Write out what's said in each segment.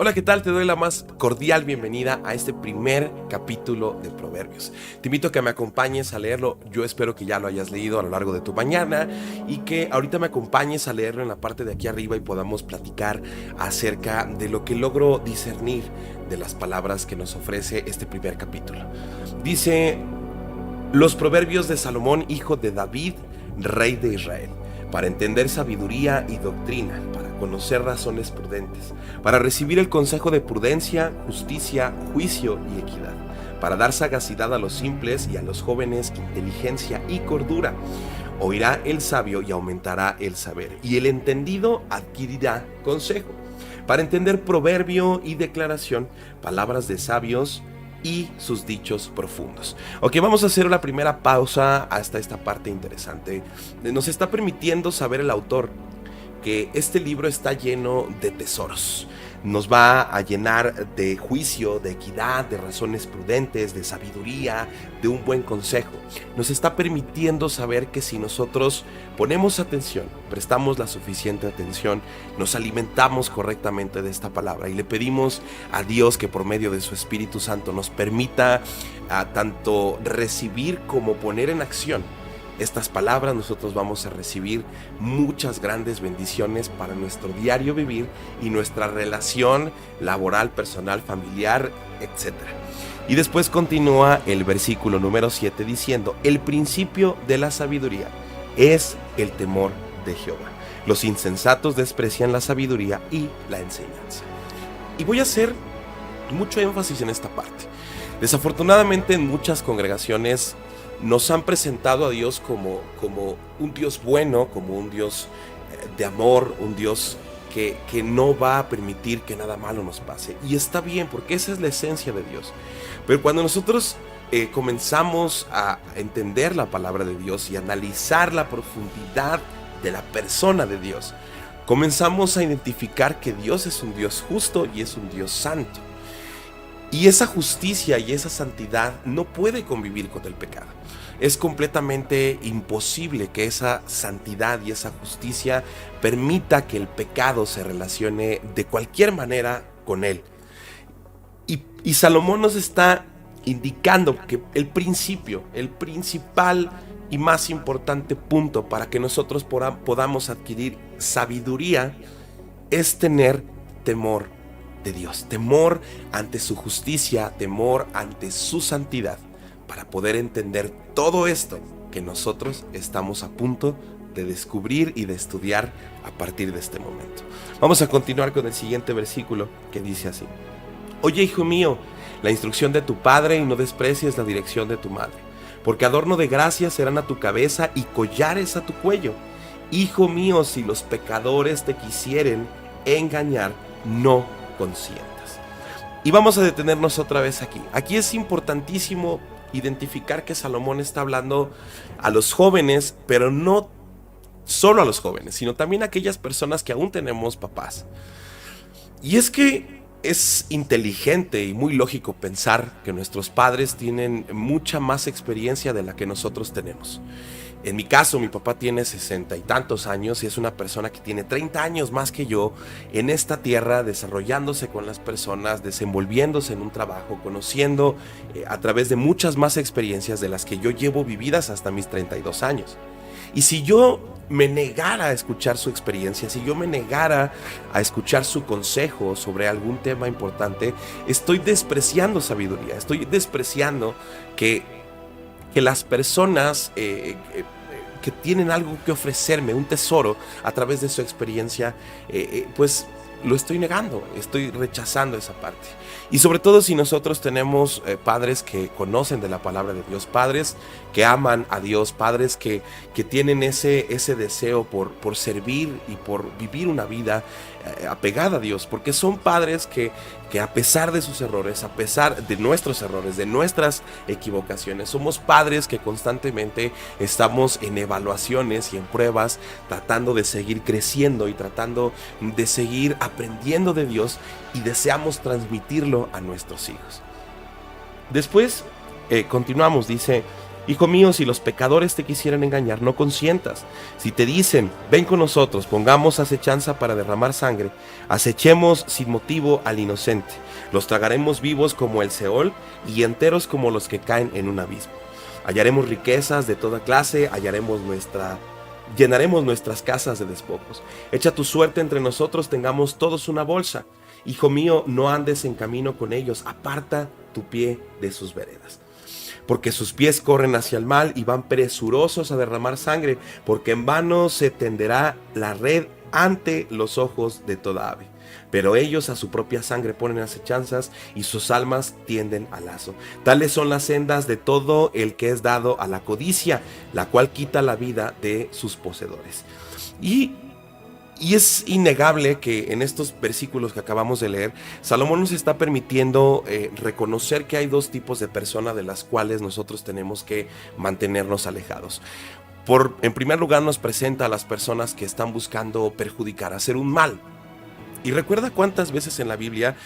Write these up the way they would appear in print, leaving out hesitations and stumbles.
Hola, ¿qué tal? Te doy la más cordial bienvenida a este primer capítulo de Proverbios. Te invito a que me acompañes a leerlo. Yo espero que ya lo hayas leído a lo largo de tu mañana y que ahorita me acompañes a leerlo en la parte de aquí arriba y podamos platicar acerca de lo que logro discernir de las palabras que nos ofrece este primer capítulo. Dice: los proverbios de Salomón, hijo de David, rey de Israel, para entender sabiduría y doctrina, para conocer razones prudentes, para recibir el consejo de prudencia, justicia, juicio y equidad, para dar sagacidad a los simples y a los jóvenes inteligencia y cordura. Oirá el sabio y aumentará el saber, y el entendido adquirirá consejo, para entender proverbio y declaración, palabras de sabios y sus dichos profundos. Ok, vamos a hacer una primera pausa hasta esta parte interesante. Nos está permitiendo saber el autor que este libro está lleno de tesoros. Nos va a llenar de juicio, de equidad, de razones prudentes, de sabiduría, de un buen consejo. Nos está permitiendo saber que si nosotros ponemos atención, prestamos la suficiente atención, nos alimentamos correctamente de esta palabra y le pedimos a Dios que por medio de su Espíritu Santo nos permita tanto recibir como poner en acción estas palabras, nosotros vamos a recibir muchas grandes bendiciones para nuestro diario vivir y nuestra relación laboral, personal, familiar, etc. Y después continúa el versículo número 7 diciendo: el principio de la sabiduría es el temor de Jehová. Los insensatos desprecian la sabiduría y la enseñanza. Y voy a hacer mucho énfasis en esta parte. Desafortunadamente en muchas congregaciones nos han presentado a Dios como un Dios bueno, como un Dios de amor, un Dios que no va a permitir que nada malo nos pase. Y está bien, porque esa es la esencia de Dios. Pero cuando nosotros comenzamos a entender la palabra de Dios y analizar la profundidad de la persona de Dios, comenzamos a identificar que Dios es un Dios justo y es un Dios santo. Y esa justicia y esa santidad no puede convivir con el pecado. Es completamente imposible que esa santidad y esa justicia permita que el pecado se relacione de cualquier manera con él. Y Salomón nos está indicando que el principal y más importante punto para que nosotros podamos adquirir sabiduría es tener temor de Dios, temor ante su justicia, temor ante su santidad, para poder entender todo esto que nosotros estamos a punto de descubrir y de estudiar a partir de este momento. Vamos a continuar con el siguiente versículo que dice así: oye, hijo mío, la instrucción de tu padre y no desprecies la dirección de tu madre, porque adorno de gracia serán a tu cabeza y collares a tu cuello. Hijo mío, si los pecadores te quisieren engañar, no consientas. Y vamos a detenernos otra vez aquí. Aquí es importantísimo identificar que Salomón está hablando a los jóvenes, pero no solo a los jóvenes, sino también a aquellas personas que aún tenemos papás. Y es que es inteligente y muy lógico pensar que nuestros padres tienen mucha más experiencia de la que nosotros tenemos. En mi caso, mi papá tiene 60 y tantos años y es una persona que tiene 30 años más que yo en esta tierra, desarrollándose con las personas, desenvolviéndose en un trabajo, conociendo a través de muchas más experiencias de las que yo llevo vividas hasta mis 32 años. Y si yo me negara a escuchar su experiencia, si yo me negara a escuchar su consejo sobre algún tema importante, estoy despreciando sabiduría, estoy despreciando que las personas que tienen algo que ofrecerme, un tesoro a través de su experiencia, pues lo estoy negando, estoy rechazando esa parte. Y sobre todo si nosotros tenemos padres que conocen de la palabra de Dios, padres que aman a Dios, padres que tienen ese deseo por servir y por vivir una vida apegada a Dios, porque son padres que a pesar de sus errores, a pesar de nuestros errores, de nuestras equivocaciones, somos padres que constantemente estamos en evaluaciones y en pruebas, tratando de seguir creciendo y tratando de seguir aprendiendo de Dios, y deseamos transmitirlo a nuestros hijos. Después continuamos, dice: Hijo mío, si los pecadores te quisieran engañar, no consientas. Si te dicen, ven con nosotros, pongamos acechanza para derramar sangre, acechemos sin motivo al inocente. Los tragaremos vivos como el Seol y enteros como los que caen en un abismo. Hallaremos riquezas de toda clase, llenaremos nuestras casas de despojos. Echa tu suerte entre nosotros, tengamos todos una bolsa. Hijo mío, no andes en camino con ellos, aparta tu pie de sus veredas. Porque sus pies corren hacia el mal y van presurosos a derramar sangre, porque en vano se tenderá la red ante los ojos de toda ave. Pero ellos a su propia sangre ponen acechanzas y sus almas tienden al lazo. Tales son las sendas de todo el que es dado a la codicia, la cual quita la vida de sus poseedores. Y es innegable que en estos versículos que acabamos de leer, Salomón nos está permitiendo reconocer que hay dos tipos de personas de las cuales nosotros tenemos que mantenernos alejados. En primer lugar, nos presenta a las personas que están buscando perjudicar, hacer un mal. Y recuerda cuántas veces en la Biblia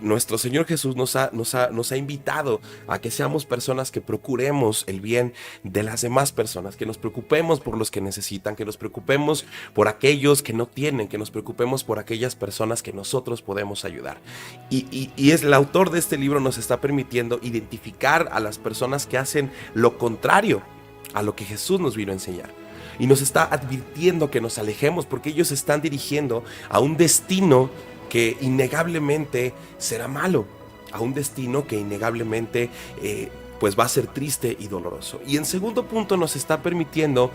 nuestro Señor Jesús nos ha invitado a que seamos personas que procuremos el bien de las demás personas, que nos preocupemos por los que necesitan, que nos preocupemos por aquellos que no tienen, que nos preocupemos por aquellas personas que nosotros podemos ayudar. Y el autor de este libro nos está permitiendo identificar a las personas que hacen lo contrario a lo que Jesús nos vino a enseñar. Y nos está advirtiendo que nos alejemos porque ellos se están dirigiendo a un destino que innegablemente será malo, a un destino que innegablemente pues va a ser triste y doloroso. Y en segundo punto nos está permitiendo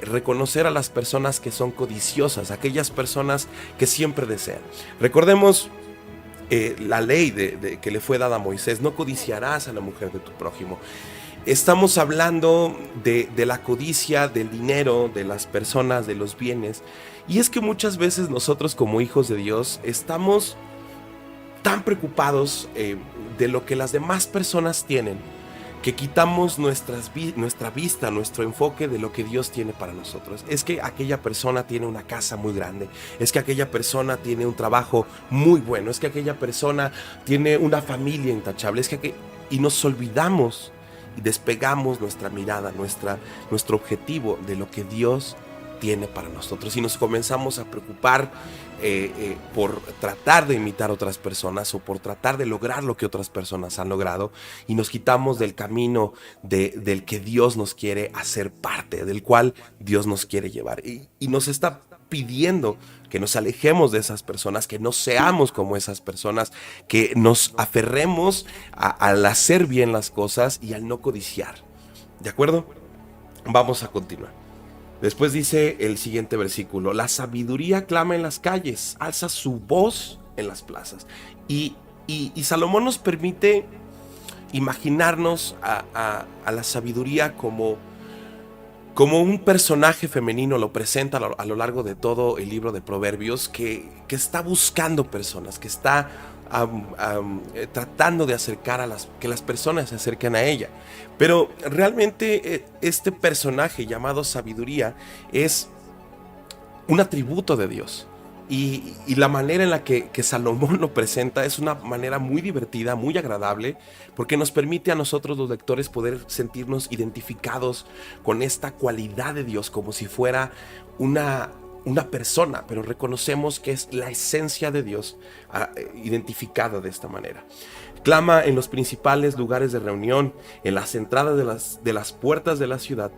reconocer a las personas que son codiciosas, aquellas personas que siempre desean. Recordemos la ley que le fue dada a Moisés: no codiciarás a la mujer de tu prójimo. Estamos hablando de la codicia, del dinero, de las personas, de los bienes. Y es que muchas veces nosotros como hijos de Dios estamos tan preocupados de lo que las demás personas tienen, que quitamos nuestra vista, nuestro enfoque de lo que Dios tiene para nosotros. Es que aquella persona tiene una casa muy grande, es que aquella persona tiene un trabajo muy bueno, es que aquella persona tiene una familia intachable, y nos olvidamos y despegamos nuestra mirada, nuestro objetivo de lo que Dios tiene para nosotros, y nos comenzamos a preocupar por tratar de imitar a otras personas o por tratar de lograr lo que otras personas han logrado, y nos quitamos del camino del que Dios nos quiere hacer parte, del cual Dios nos quiere llevar, y nos está pidiendo que nos alejemos de esas personas, que no seamos como esas personas, que nos aferremos al hacer bien las cosas y al no codiciar. ¿De acuerdo? Vamos a continuar. Después dice el siguiente versículo: la sabiduría clama en las calles, alza su voz en las plazas. Y Salomón nos permite imaginarnos a la sabiduría como un personaje femenino. Lo presenta a lo largo de todo el libro de Proverbios, que está buscando personas, que está tratando de acercar que las personas se acerquen a ella. Pero realmente este personaje llamado sabiduría es un atributo de Dios. Y la manera en la que Salomón lo presenta es una manera muy divertida, muy agradable, porque nos permite a nosotros los lectores poder sentirnos identificados con esta cualidad de Dios como si fuera una persona, pero reconocemos que es la esencia de Dios identificada de esta manera. Clama en los principales lugares de reunión, en las entradas de las puertas de la ciudad,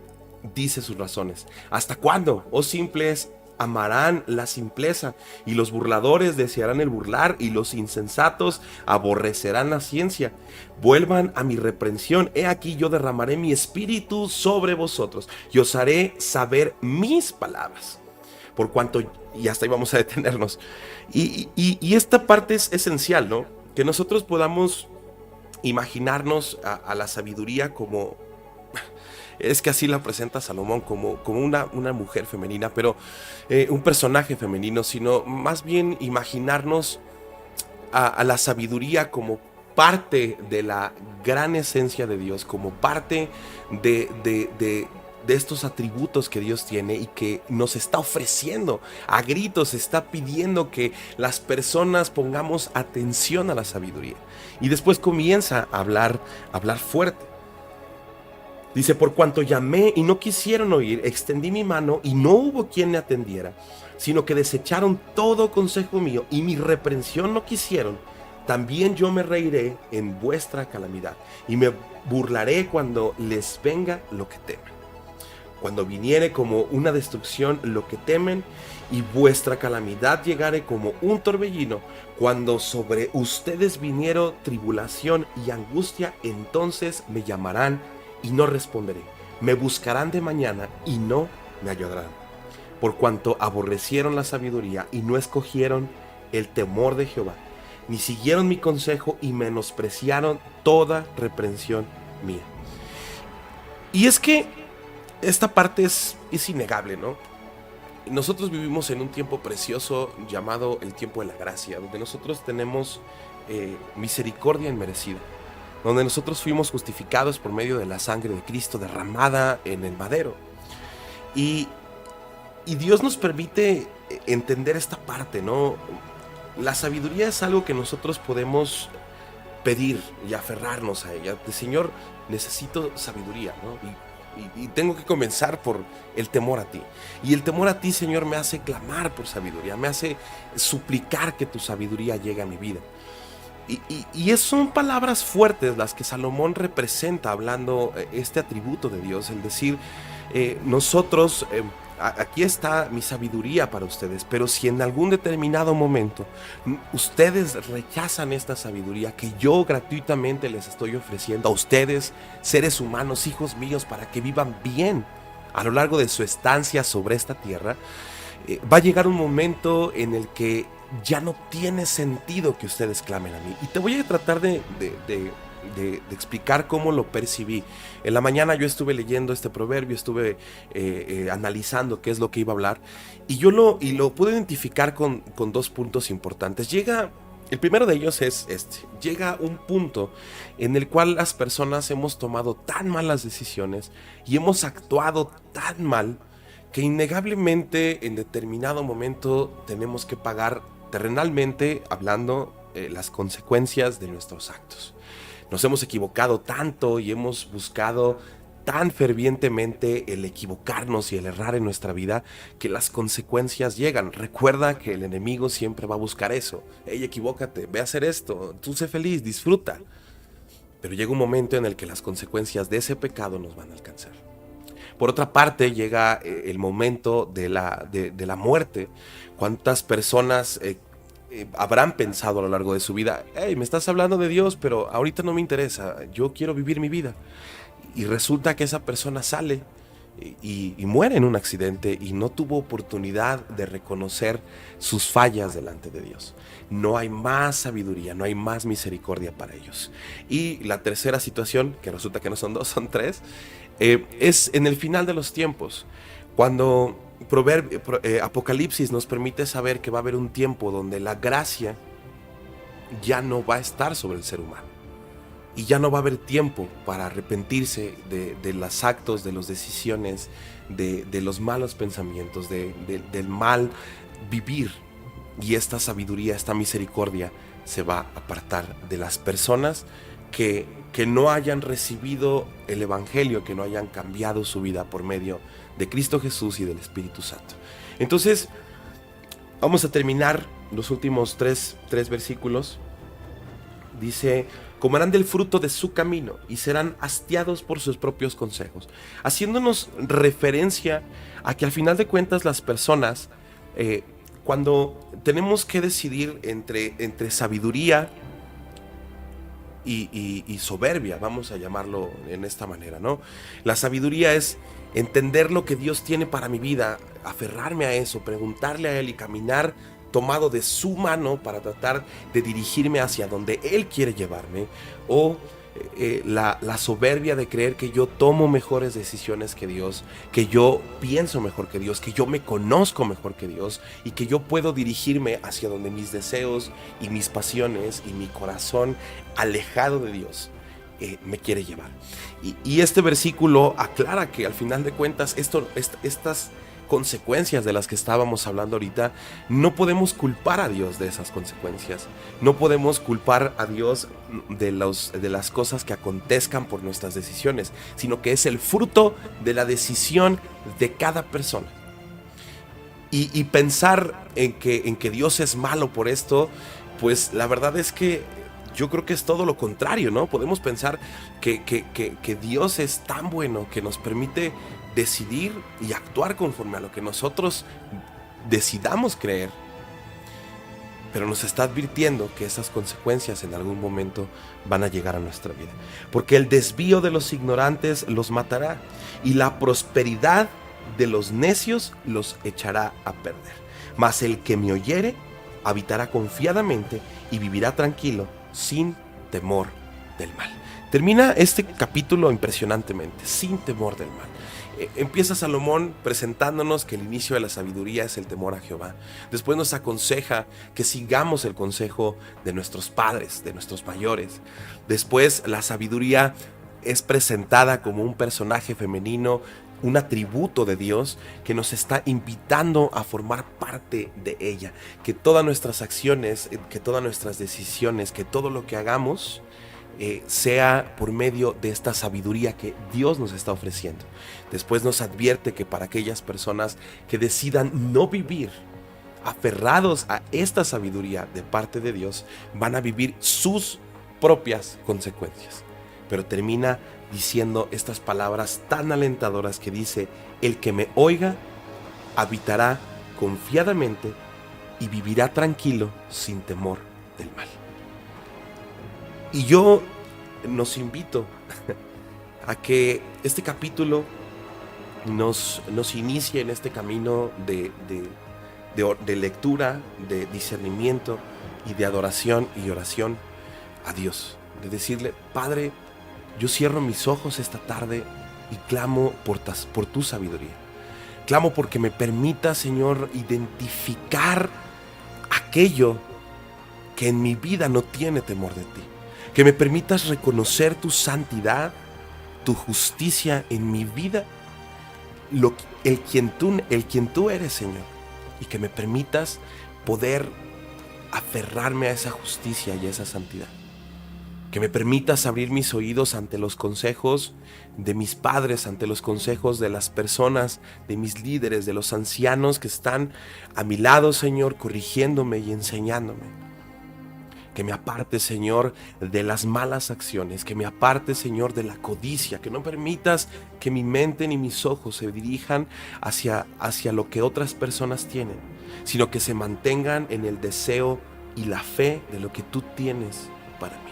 dice sus razones. ¿Hasta cuándo, oh simples, amarán la simpleza? Y los burladores desearán el burlar, y los insensatos aborrecerán la ciencia. Vuelvan a mi reprensión, he aquí yo derramaré mi espíritu sobre vosotros, y os haré saber mis palabras. Por cuanto, y hasta ahí vamos a detenernos. Y esta parte es esencial, ¿no? Que nosotros podamos imaginarnos a la sabiduría como... Es que así la presenta Salomón, como una mujer femenina, pero un personaje femenino, sino más bien imaginarnos a la sabiduría como parte de la gran esencia de Dios, como parte de estos atributos que Dios tiene y que nos está ofreciendo a gritos, está pidiendo que las personas pongamos atención a la sabiduría. Y después comienza a hablar fuerte. Dice, por cuanto llamé y no quisieron oír, extendí mi mano y no hubo quien me atendiera, sino que desecharon todo consejo mío y mi reprensión no quisieron. También yo me reiré en vuestra calamidad y me burlaré cuando les venga lo que temen. Cuando viniere como una destrucción lo que temen y vuestra calamidad llegare como un torbellino, cuando sobre ustedes viniero tribulación y angustia, entonces me llamarán y no responderé. Me buscarán de mañana y no me hallarán. Por cuanto aborrecieron la sabiduría y no escogieron el temor de Jehová, ni siguieron mi consejo y menospreciaron toda reprensión mía. Y es que esta parte es innegable, ¿no? Nosotros vivimos en un tiempo precioso llamado el tiempo de la gracia, donde nosotros tenemos misericordia inmerecida, donde nosotros fuimos justificados por medio de la sangre de Cristo derramada en el madero. Y Dios nos permite entender esta parte, ¿no? La sabiduría es algo que nosotros podemos pedir y aferrarnos a ella. De Señor, necesito sabiduría, ¿no? Y tengo que comenzar por el temor a ti. Y el temor a ti, Señor, me hace clamar por sabiduría, me hace suplicar que tu sabiduría llegue a mi vida. Son palabras fuertes las que Salomón representa hablando este atributo de Dios, el decir, nosotros, aquí está mi sabiduría para ustedes, pero si en algún determinado momento ustedes rechazan esta sabiduría que yo gratuitamente les estoy ofreciendo a ustedes, seres humanos, hijos míos, para que vivan bien a lo largo de su estancia sobre esta tierra, va a llegar un momento en el que ya no tiene sentido que ustedes clamen a mí. Y te voy a tratar de explicar cómo lo percibí. En la mañana yo estuve leyendo este proverbio, estuve analizando qué es lo que iba a hablar, y lo pude identificar con dos puntos importantes. El primero de ellos es llega un punto en el cual las personas hemos tomado tan malas decisiones y hemos actuado tan mal que innegablemente en determinado momento tenemos que pagar terrenalmente hablando las consecuencias de nuestros actos. Nos hemos equivocado tanto y hemos buscado tan fervientemente el equivocarnos y el errar en nuestra vida que las consecuencias llegan. Recuerda que el enemigo siempre va a buscar eso. Hey, equivócate, ve a hacer esto, tú sé feliz, disfruta. Pero llega un momento en el que las consecuencias de ese pecado nos van a alcanzar. Por otra parte, llega el momento de la muerte. ¿Cuántas personas habrán pensado a lo largo de su vida? Hey, me estás hablando de Dios, pero ahorita no me interesa, yo quiero vivir mi vida. Y resulta que esa persona sale y muere en un accidente y no tuvo oportunidad de reconocer sus fallas delante de Dios. No hay más sabiduría, no hay más misericordia para ellos. Y la tercera situación, que resulta que no son dos, son tres, es en el final de los tiempos, cuando Apocalipsis nos permite saber que va a haber un tiempo donde la gracia ya no va a estar sobre el ser humano. Y ya no va a haber tiempo para arrepentirse de los actos, de las decisiones, de los malos pensamientos, del mal vivir. Y esta sabiduría, esta misericordia se va a apartar de las personas que no hayan recibido el Evangelio, que no hayan cambiado su vida por medio de Cristo Jesús y del Espíritu Santo. Entonces, vamos a terminar los últimos tres versículos. Dice: comerán del fruto de su camino y serán hastiados por sus propios consejos, haciéndonos referencia a que al final de cuentas las personas, cuando tenemos que decidir entre sabiduría y soberbia, vamos a llamarlo en esta manera, ¿no? La sabiduría es entender lo que Dios tiene para mi vida, aferrarme a eso, preguntarle a Él y caminar tomado de su mano para tratar de dirigirme hacia donde Él quiere llevarme, o la soberbia de creer que yo tomo mejores decisiones que Dios, que yo pienso mejor que Dios, que yo me conozco mejor que Dios y que yo puedo dirigirme hacia donde mis deseos y mis pasiones y mi corazón alejado de Dios me quiere llevar. Y este versículo aclara que al final de cuentas estas consecuencias de las que estábamos hablando ahorita, no podemos culpar a Dios de esas consecuencias. No podemos culpar a Dios de las cosas que acontezcan por nuestras decisiones, sino que es el fruto de la decisión de cada persona. Y pensar en que Dios es malo por esto, pues la verdad es que yo creo que es todo lo contrario, ¿no? Podemos pensar que Dios es tan bueno que nos permite decidir y actuar conforme a lo que nosotros decidamos creer, pero nos está advirtiendo que esas consecuencias en algún momento van a llegar a nuestra vida, porque el desvío de los ignorantes los matará y la prosperidad de los necios los echará a perder. Mas el que me oyere habitará confiadamente y vivirá tranquilo sin temor del mal. Termina este capítulo impresionantemente, sin temor del mal. Empieza Salomón presentándonos que el inicio de la sabiduría es el temor a Jehová. Después nos aconseja que sigamos el consejo de nuestros padres, de nuestros mayores. Después la sabiduría es presentada como un personaje femenino, un atributo de Dios que nos está invitando a formar parte de ella. Que todas nuestras acciones, que todas nuestras decisiones, que todo lo que hagamos sea por medio de esta sabiduría que Dios nos está ofreciendo. Después nos advierte que para aquellas personas que decidan no vivir aferrados a esta sabiduría de parte de Dios, van a vivir sus propias consecuencias. Pero termina diciendo estas palabras tan alentadoras que dice: el que me oiga habitará confiadamente y vivirá tranquilo sin temor del mal. Y yo nos invito a que este capítulo nos inicie en este camino de lectura, de discernimiento y de adoración y oración a Dios. De decirle: Padre, yo cierro mis ojos esta tarde y clamo por tu sabiduría. Clamo porque me permita, Señor, identificar aquello que en mi vida no tiene temor de ti. Que me permitas reconocer tu santidad, tu justicia en mi vida, el quien tú eres, Señor. Y que me permitas poder aferrarme a esa justicia y a esa santidad. Que me permitas abrir mis oídos ante los consejos de mis padres, ante los consejos de las personas, de mis líderes, de los ancianos que están a mi lado, Señor, corrigiéndome y enseñándome. Que me aparte, Señor, de las malas acciones, que me aparte, Señor, de la codicia, que no permitas que mi mente ni mis ojos se dirijan hacia lo que otras personas tienen, sino que se mantengan en el deseo y la fe de lo que tú tienes para mí.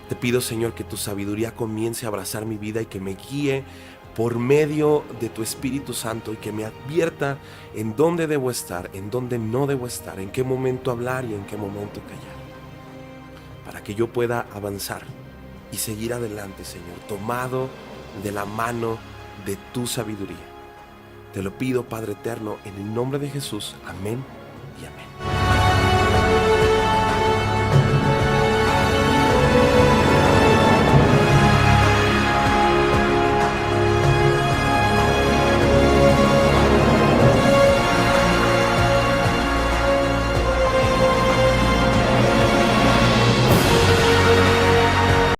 Te pido, Señor, que tu sabiduría comience a abrazar mi vida y que me guíe por medio de tu Espíritu Santo y que me advierta en dónde debo estar, en dónde no debo estar, en qué momento hablar y en qué momento callar, para que yo pueda avanzar y seguir adelante, Señor, tomado de la mano de tu sabiduría. Te lo pido, Padre eterno, en el nombre de Jesús. Amén y amén.